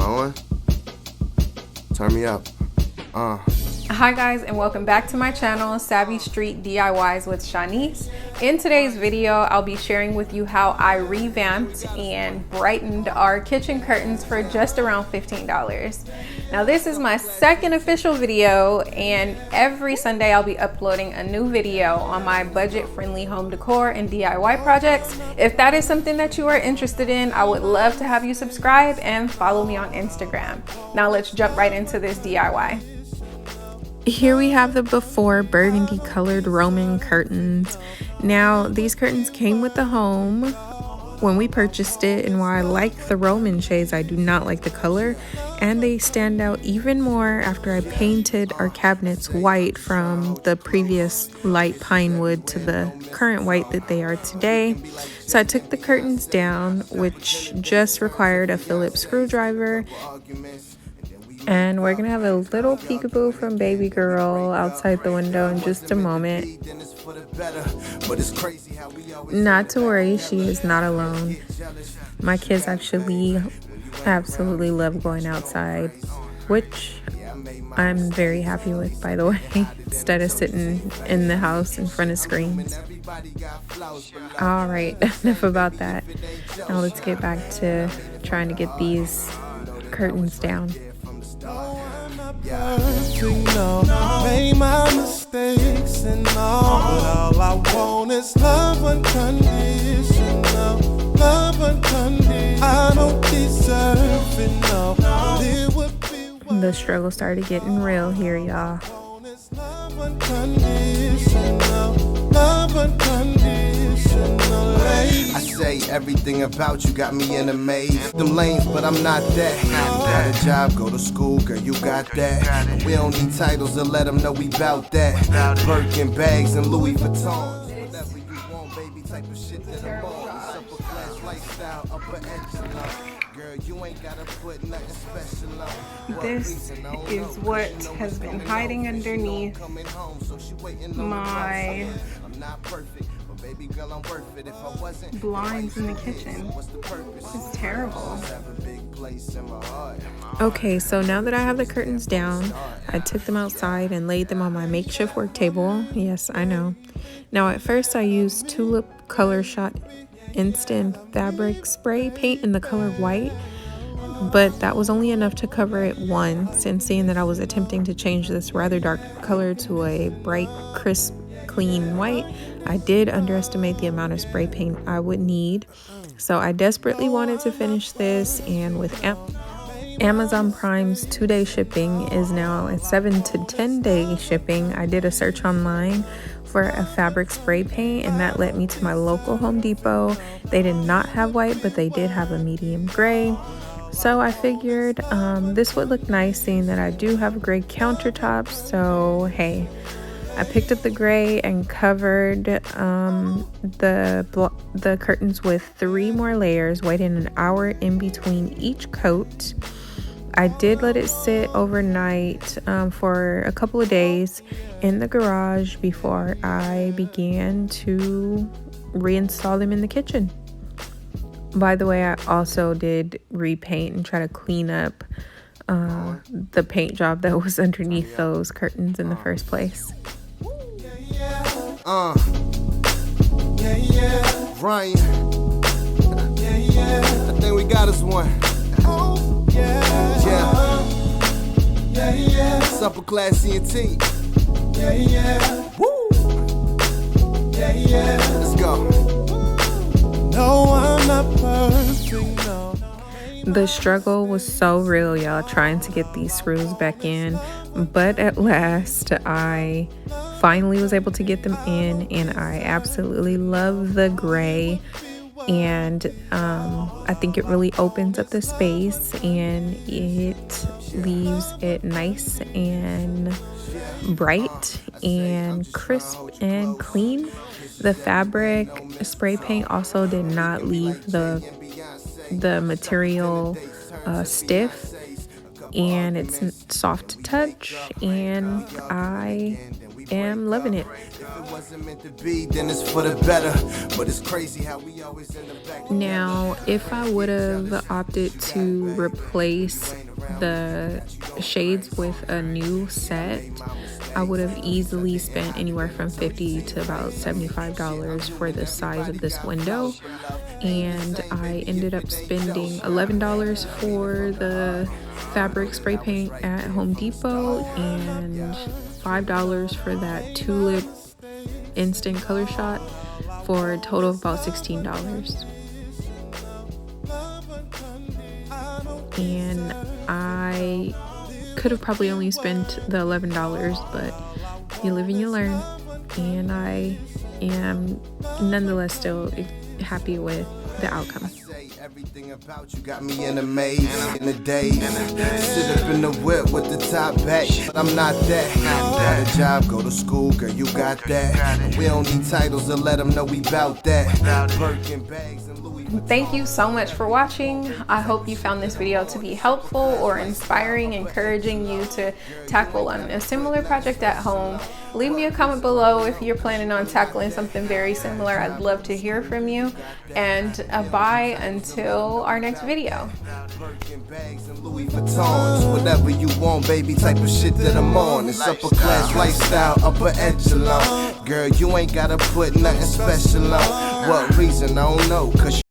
on? Turn me up. Hi guys, and welcome back to my channel, Savvy Street DIYs with Shanice. In today's video, I'll be sharing with you how I revamped and brightened our kitchen curtains for just around $15. Now this is my second official video, and every Sunday I'll be uploading a new video on my budget-friendly home decor and DIY projects. If that is something that you are interested in, I would love to have you subscribe and follow me on Instagram. Now let's jump right into this DIY. Here we have the before burgundy colored Roman curtains. Now these curtains came with the home when we purchased it, and while I like the Roman shades, I do not like the color, and they stand out even more after I painted our cabinets white from the previous light pine wood to the current white that they are today. So I took the curtains down, which just required a Phillips screwdriver. And we're gonna have a little peekaboo from baby girl outside the window in just a moment. Not to worry, she is not alone. My kids actually absolutely love going outside, which I'm very happy with, by the way, instead of sitting in the house in front of screens. All right, enough about that. Now let's get back to trying to get these curtains down. Made my mistakes and all I want is love unconditional, love unconditional. I don't deserve it, no. The struggle started getting real here, y'all. Love unconditional, love unconditional. I say everything about you got me in a maze. Them lanes, but I'm not that. Got a job, go to school, girl, you got that. And we don't need titles to let them know we bout that. Birkin bags and Louis Vuittons. Whatever you want, baby, type of shit that I'm on. Upper class lifestyle, upper echelon. Girl, you ain't gotta put nothing special on. This is what has been hiding underneath my blinds in the kitchen. It's terrible. Okay, so now that I have the curtains down, I took them outside and laid them on my makeshift work table. Yes, I know. Now at first I used Tulip Color Shot Instant Fabric Spray paint in the color white, but that was only enough to cover it once, and seeing that I was attempting to change this rather dark color to a bright, crisp, clean white, I did underestimate the amount of spray paint I would need. So I desperately wanted to finish this, and with Amazon Prime's 2-day shipping is now at 7 to 10-day shipping, I did a search online for a fabric spray paint, and that led me to my local Home Depot. They did not have white, but they did have a medium gray. So I figured this would look nice, seeing that I do have gray countertops. So hey, I picked up the gray and covered the curtains with 3 more layers, waiting an hour in between each coat. I did let it sit overnight for a couple of days in the garage before I began to reinstall them in the kitchen. By the way, I also did repaint and try to clean up the paint job that was underneath those curtains in the first place. Brian. I think we got us one. It's upper class CNT. Woo. Let's go. No, I'm not perfect, no. The struggle was so real, y'all, trying to get these screws back in, but at last I finally was able to get them in, and I absolutely love the gray, and I think it really opens up the space and it leaves it nice and bright and crisp and clean. The fabric spray paint also did not leave the material stiff, and it's soft to touch, and I am loving it. it wasn't meant to be, then it's for the better. But it's crazy how we always end up back. Now, if I would have opted to replace the shades with a new set, I would have easily spent anywhere from $50 to about $75 for the size of this window. And I ended up spending $11 for the fabric spray paint at Home Depot and $5 for that tulip instant color shot, for a total of about $16. And I could have probably only spent the $11, but you live and you learn, and I am nonetheless still happy with the outcome. Everything about you got me in a maze. In the days, sit up in the whip with the top back, but I'm not that. Got a job, go to school, girl, you got that. And we don't need titles to let them know we bout that. Birkin bags and Louis. Thank you so much for watching. I hope you found this video to be helpful or inspiring, encouraging you to tackle on a similar project at home. Leave me a comment below if you're planning on tackling something very similar. I'd love to hear from you. And bye until our next video. Birkin bags and Louis Vuittons, whatever you want, baby, type of shit that I'm on. It's upper class lifestyle, upper echelon. Girl, you ain't gotta put nothing special on. What reason? I don't know, 'cause